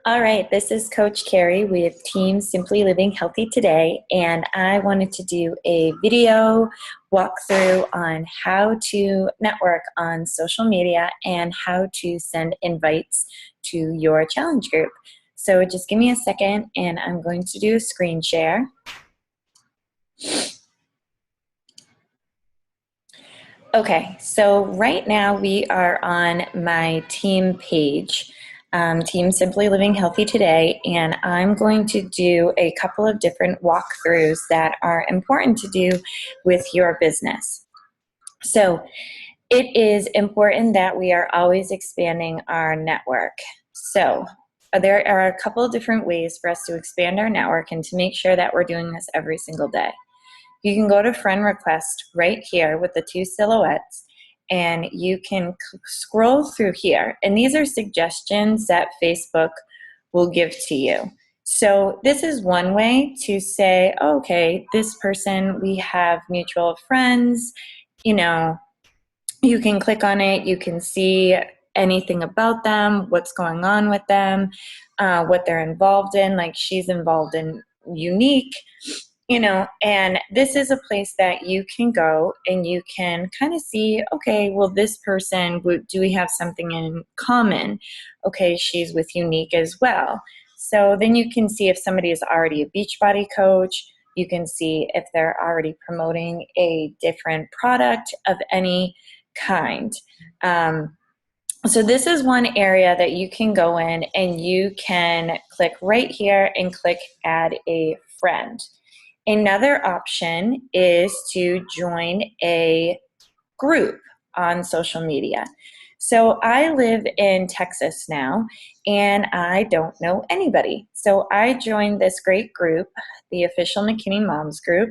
All right, this is Coach Carrie with Team Simply Living Healthy Today, and I wanted to do a video walkthrough on how to network on social media and how to send invites to your challenge group. So just give me a second, and I'm going to do a screen share. Okay, so right now we are on my team page, Team Simply Living Healthy Today, and I'm going to do a couple of different walkthroughs that are important to do with your business. So it is important that we are always expanding our network. So there are a couple of different ways for us to expand our network and to make sure that we're doing this every single day. You can go to friend request right here with the two silhouettes, and you can scroll through here. And these are suggestions that Facebook will give to you. So this is one way to say, okay, this person, we have mutual friends, you can click on it, you can see anything about them, what's going on with them, what they're involved in, like she's involved in Unique, and this is a place that you can go and you can kind of see, okay, well, this person, do we have something in common? Okay, she's with Unique as well. So then you can see if somebody is already a Beachbody coach. You can see if they're already promoting a different product of any kind. So this is one area that you can go in and you can click right here and click add a friend. Another option is to join a group on social media. So I live in Texas now, and I don't know anybody. So I joined this great group, the official McKinney Moms group,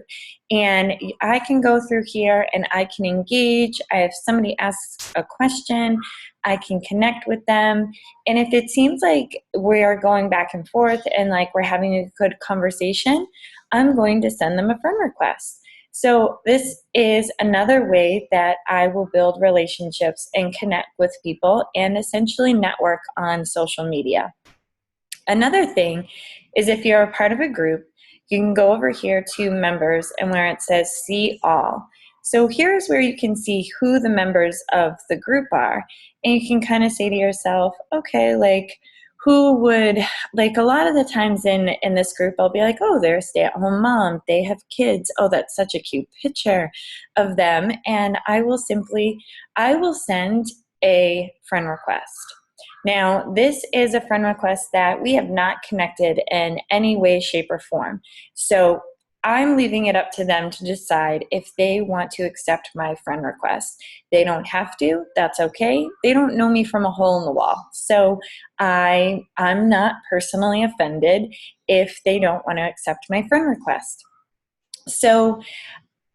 and I can go through here and I can engage. If somebody asks a question, I can connect with them. And if it seems like we are going back and forth and like we're having a good conversation, I'm going to send them a friend request. So this is another way that I will build relationships and connect with people and essentially network on social media. Another thing is if you're a part of a group, you can go over here to members and where it says see all. So here's where you can see who the members of the group are. And you can kind of say to yourself, okay, like who would, like a lot of the times in this group, I'll be like, oh, they're a stay-at-home mom. They have kids. Oh, that's such a cute picture of them. And I will send a friend request. Now, this is a friend request that we have not connected in any way, shape, or form. So I'm leaving it up to them to decide if they want to accept my friend request. They don't have to. That's okay. They don't know me from a hole in the wall. So I'm not personally offended if they don't want to accept my friend request. So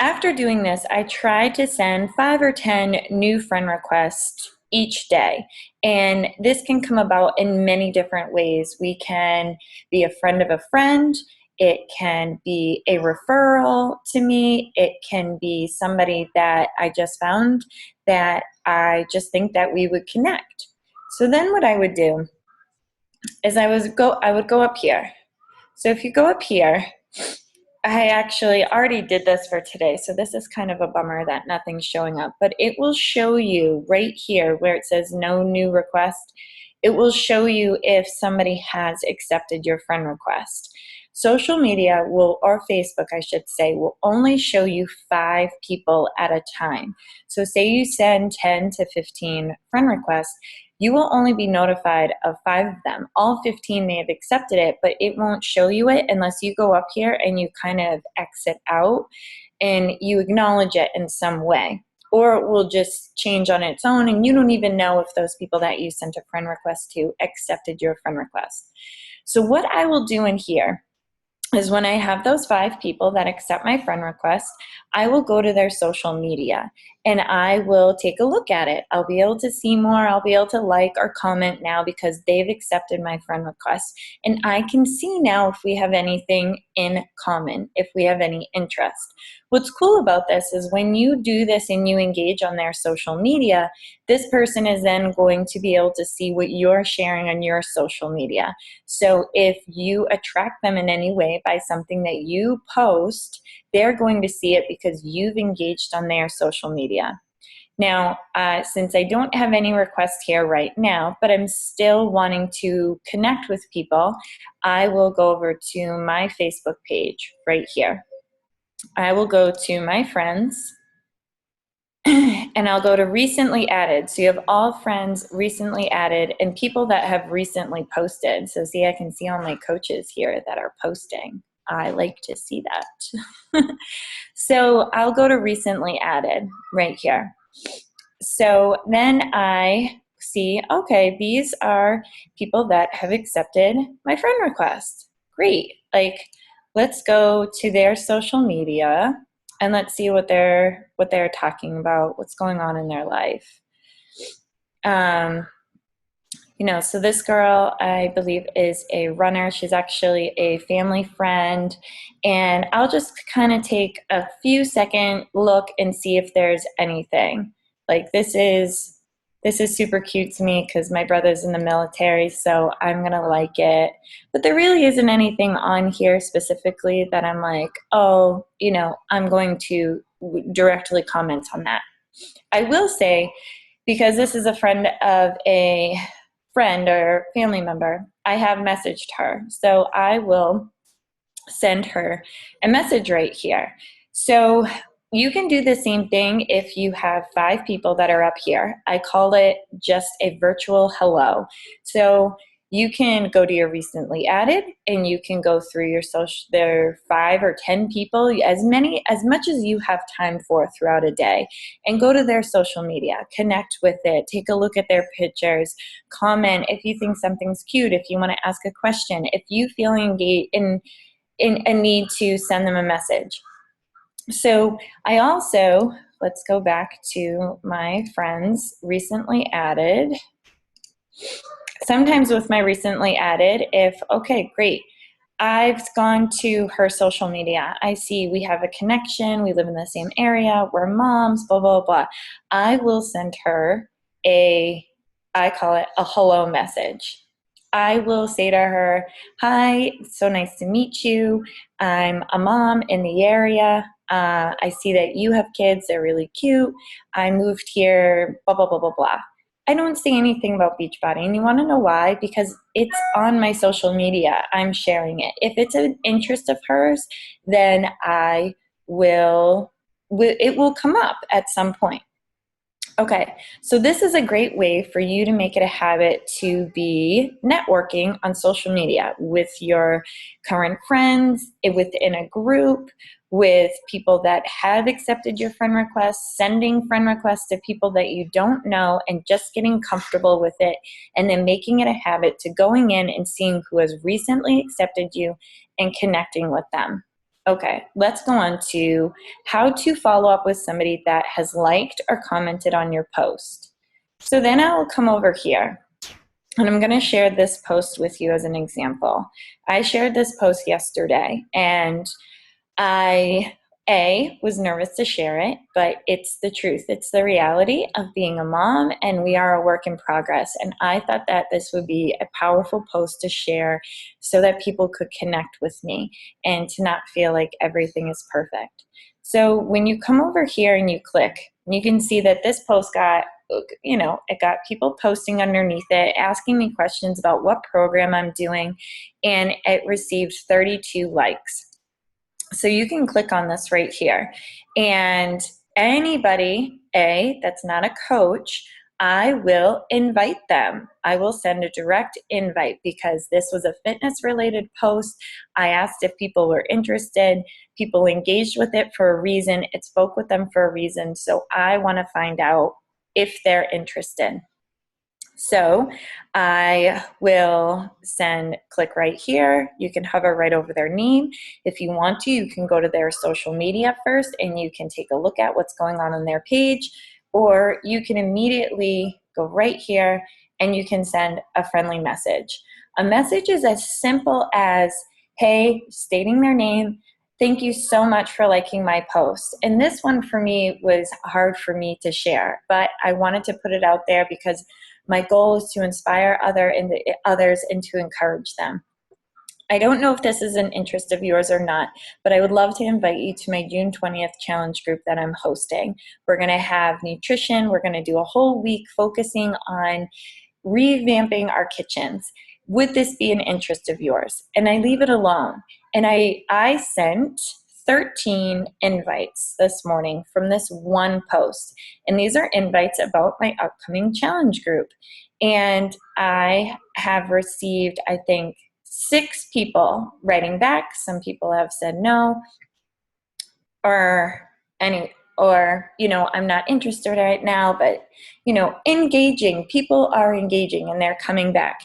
after doing this, I tried to send 5 or 10 new friend requests each day. And this can come about in many different ways. We can be a friend of a friend. It can be a referral to me. It can be somebody that I just found that I just think that we would connect. So then what I would do is I would go up here. So if you go up here, I actually already did this for today, so this is kind of a bummer that nothing's showing up, but it will show you right here where it says no new request. It will show you if somebody has accepted your friend request. Social media will, or Facebook I should say, will only show you 5 people at a time. So say you send 10 to 15 friend requests, you will only be notified of 5 of them. All 15 may have accepted it, but it won't show you it unless you go up here and you kind of exit out and you acknowledge it in some way. Or it will just change on its own and you don't even know if those people that you sent a friend request to accepted your friend request. So what I will do in here is when I have those 5 people that accept my friend request, I will go to their social media and I will take a look at it. I'll be able to see more. I'll be able to like or comment now because they've accepted my friend request. And I can see now if we have anything in common, if we have any interest. What's cool about this is when you do this and you engage on their social media, this person is then going to be able to see what you're sharing on your social media. So if you attract them in any way by something that you post, they're going to see it because you've engaged on their social media. Now, since I don't have any requests here right now, but I'm still wanting to connect with people, I will go over to my Facebook page right here. I will go to my friends and I'll go to recently added. So you have all friends recently added and people that have recently posted. So see, I can see all my coaches here that are posting. I like to see that. So I'll go to recently added right here. So then I see, okay, these are people that have accepted my friend request. Great. Like, let's go to their social media and let's see what they're talking about, what's going on in their life. So this girl, I believe, is a runner. She's actually a family friend. And I'll just kind of take a few second look and see if there's anything. Like this is super cute to me because my brother's in the military, so I'm going to like it. But there really isn't anything on here specifically that I'm like, oh, I'm going to directly comment on that. I will say, because this is a friend of a friend or family member, I have messaged her. So I will send her a message right here. So you can do the same thing if you have 5 people that are up here. I call it just a virtual hello. So you can go to your recently added and you can go through your social, there are 5 or 10 people, as much as you have time for throughout a day, and go to their social media, connect with it, take a look at their pictures, comment if you think something's cute, if you want to ask a question, if you feel engaged in a need to send them a message. So I also, let's go back to my friends recently added. Sometimes with my recently added, okay, great. I've gone to her social media. I see we have a connection. We live in the same area. We're moms, blah, blah, blah. I will send her I call it a hello message. I will say to her, hi, so nice to meet you. I'm a mom in the area. I see that you have kids. They're really cute. I moved here, blah, blah, blah, blah, blah. I don't say anything about Beachbody, and you want to know why? Because it's on my social media. I'm sharing it. If it's an interest of hers, then it will come up at some point. Okay, so this is a great way for you to make it a habit to be networking on social media with your current friends, within a group, with people that have accepted your friend requests, sending friend requests to people that you don't know, and just getting comfortable with it, and then making it a habit to going in and seeing who has recently accepted you and connecting with them. Okay, let's go on to how to follow up with somebody that has liked or commented on your post. So then I'll come over here and I'm going to share this post with you as an example. I shared this post yesterday and I was nervous to share it, but it's the truth. It's the reality of being a mom, and we are a work in progress. And I thought that this would be a powerful post to share so that people could connect with me and to not feel like everything is perfect. So when you come over here and you click, you can see that this post got, it got people posting underneath it, asking me questions about what program I'm doing, and it received 32 likes. So you can click on this right here, and anybody, that's not a coach, I will invite them. I will send a direct invite because this was a fitness related post. I asked if people were interested. People engaged with it for a reason. It spoke with them for a reason. So I want to find out if they're interested. So I will click right here. You can hover right over their name. If you want to, you can go to their social media first and you can take a look at what's going on their page, or you can immediately go right here and you can send a friendly message. A message is as simple as, hey, stating their name. Thank you so much for liking my post. And this one for me was hard for me to share, but I wanted to put it out there because my goal is to inspire others and to encourage them. I don't know if this is an interest of yours or not, but I would love to invite you to my June 20th challenge group that I'm hosting. We're going to have nutrition. We're going to do a whole week focusing on revamping our kitchens. Would this be an interest of yours? And I leave it alone. And I sent 13 invites this morning from this one post. And these are invites about my upcoming challenge group. And I have received, I think, 6 people writing back. Some people have said no, or I'm not interested right now, but engaging. People are engaging and they're coming back.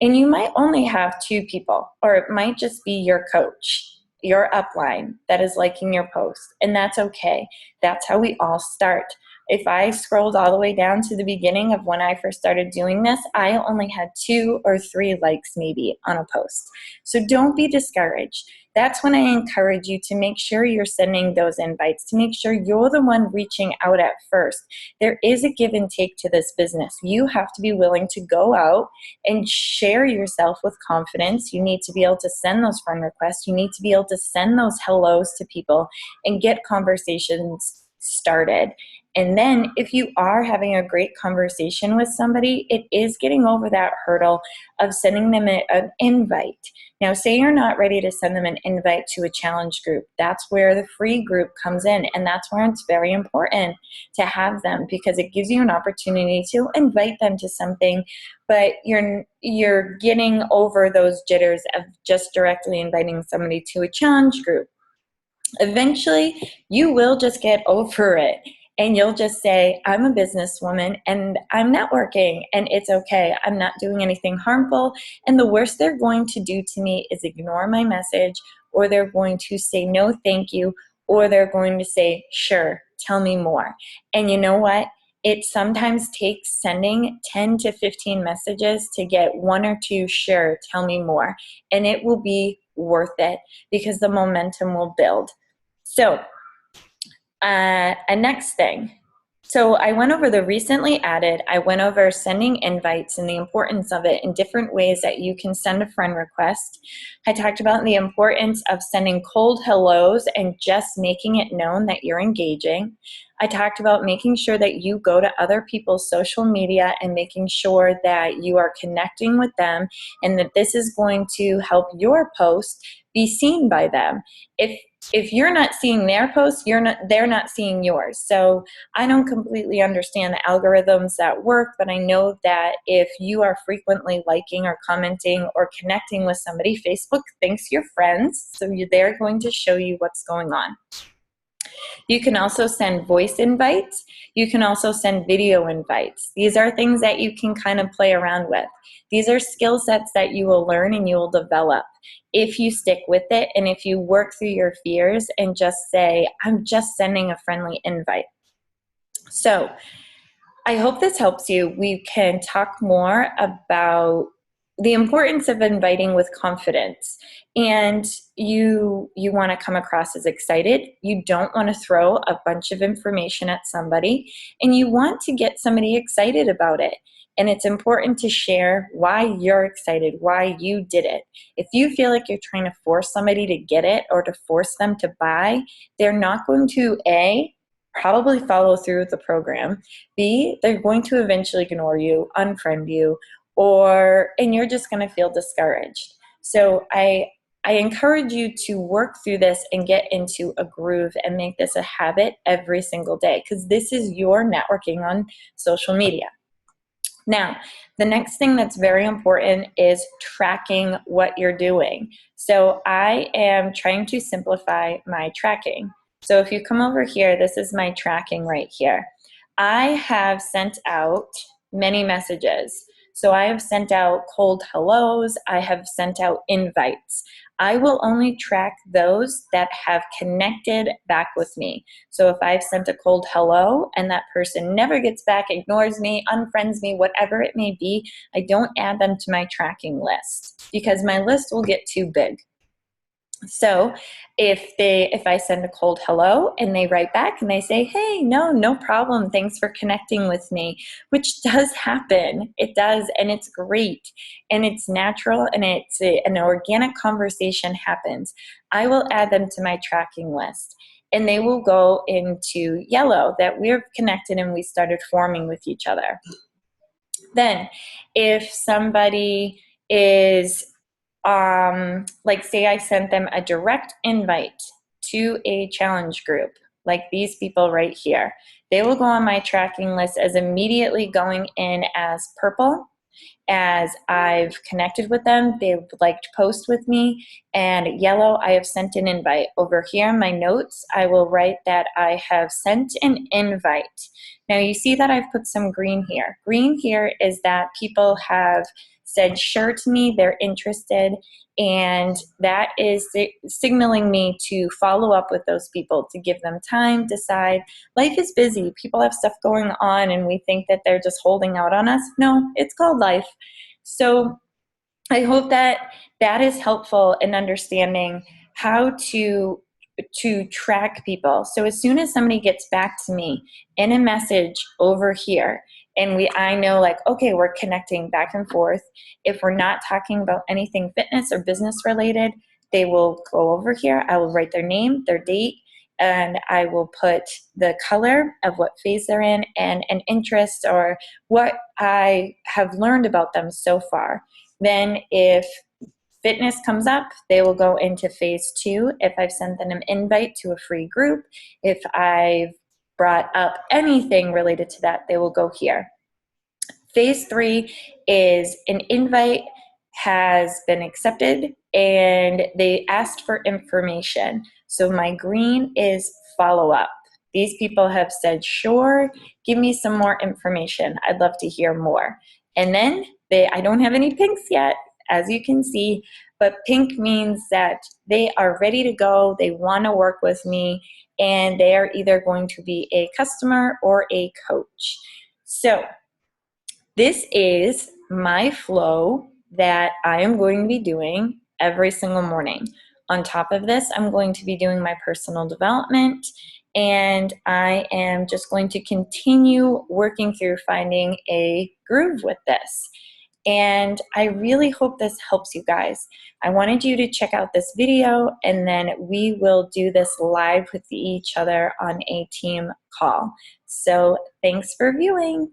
And you might only have 2 people, or it might just be your coach, your upline that is liking your post, and that's okay. That's how we all start. If I scrolled all the way down to the beginning of when I first started doing this, I only had 2 or 3 likes maybe on a post. So don't be discouraged. That's when I encourage you to make sure you're sending those invites, to make sure you're the one reaching out at first. There is a give and take to this business. You have to be willing to go out and share yourself with confidence. You need to be able to send those friend requests. You need to be able to send those hellos to people and get conversations started. And then if you are having a great conversation with somebody, it is getting over that hurdle of sending them an invite. Now, say you're not ready to send them an invite to a challenge group. That's where the free group comes in, and that's where it's very important to have them, because it gives you an opportunity to invite them to something, but you're getting over those jitters of just directly inviting somebody to a challenge group. Eventually, you will just get over it. And you'll just say, I'm a businesswoman and I'm networking and it's okay. I'm not doing anything harmful. And the worst they're going to do to me is ignore my message, or they're going to say, no, thank you. Or they're going to say, sure, tell me more. And you know what? It sometimes takes sending 10 to 15 messages to get 1 or 2, sure, tell me more. And it will be worth it because the momentum will build. So, a next thing. So I went over the recently added, I went over sending invites and the importance of it in different ways that you can send a friend request. I talked about the importance of sending cold hellos and just making it known that you're engaging. I talked about making sure that you go to other people's social media and making sure that you are connecting with them and that this is going to help your post be seen by them. If you're not seeing their posts, they're not seeing yours. So I don't completely understand the algorithms that work, but I know that if you are frequently liking or commenting or connecting with somebody, Facebook thinks you're friends, so they're going to show you what's going on. You can also send voice invites. You can also send video invites. These are things that you can kind of play around with. These are skill sets that you will learn and you will develop if you stick with it and if you work through your fears and just say, I'm just sending a friendly invite. So I hope this helps you. We can talk more about the importance of inviting with confidence. And you want to come across as excited. You don't want to throw a bunch of information at somebody, and you want to get somebody excited about it. And it's important to share why you're excited, why you did it. If you feel like you're trying to force somebody to get it or to force them to buy, they're not going to, A, probably follow through with the program. B, they're going to eventually ignore you, unfriend you, and you're just going to feel discouraged. So I encourage you to work through this and get into a groove and make this a habit every single day, because this is your networking on social media. Now, the next thing that's very important is tracking what you're doing. So I am trying to simplify my tracking. So if you come over here, this is my tracking right here. I have sent out many messages. So I have sent out cold hellos, I have sent out invites. I will only track those that have connected back with me. So if I've sent a cold hello and that person never gets back, ignores me, unfriends me, whatever it may be, I don't add them to my tracking list because my list will get too big. So if I send a cold hello and they write back and they say, hey, no problem, thanks for connecting with me, which does happen. It does, and it's great, and it's natural, and an organic conversation happens. I will add them to my tracking list, and they will go into yellow, that we're connected and we started forming with each other. Then if somebody is like say I sent them a direct invite to a challenge group, like these people right here, they will go on my tracking list as immediately going in as purple, as I've connected with them, they've liked post with me, and yellow, I have sent an invite. Over here in my notes, I will write that I have sent an invite. Now you see that I've put some green here. Green here is that people have said sure to me, they're interested, and that is signaling me to follow up with those people, to give them time, decide. Life is busy. People have stuff going on, and we think that they're just holding out on us. No, it's called life. So I hope that that is helpful in understanding how to track people. So as soon as somebody gets back to me in a message over here, and I know like, okay, we're connecting back and forth. If we're not talking about anything fitness or business related, they will go over here. I will write their name, their date, and I will put the color of what phase they're in and an interest or what I have learned about them so far. Then if fitness comes up, they will go into phase 2. If I've sent them an invite to a free group, if I've brought up anything related to that, they will go here. Phase 3 is an invite has been accepted and they asked for information. So my green is follow up. These people have said, sure, give me some more information. I'd love to hear more. And then I don't have any pinks yet, as you can see, but pink means that they are ready to go. They want to work with me, and they are either going to be a customer or a coach. So this is my flow that I am going to be doing every single morning. On top of this, I'm going to be doing my personal development, and I am just going to continue working through finding a groove with this. And I really hope this helps you guys. I wanted you to check out this video, and then we will do this live with each other on a team call. So thanks for viewing.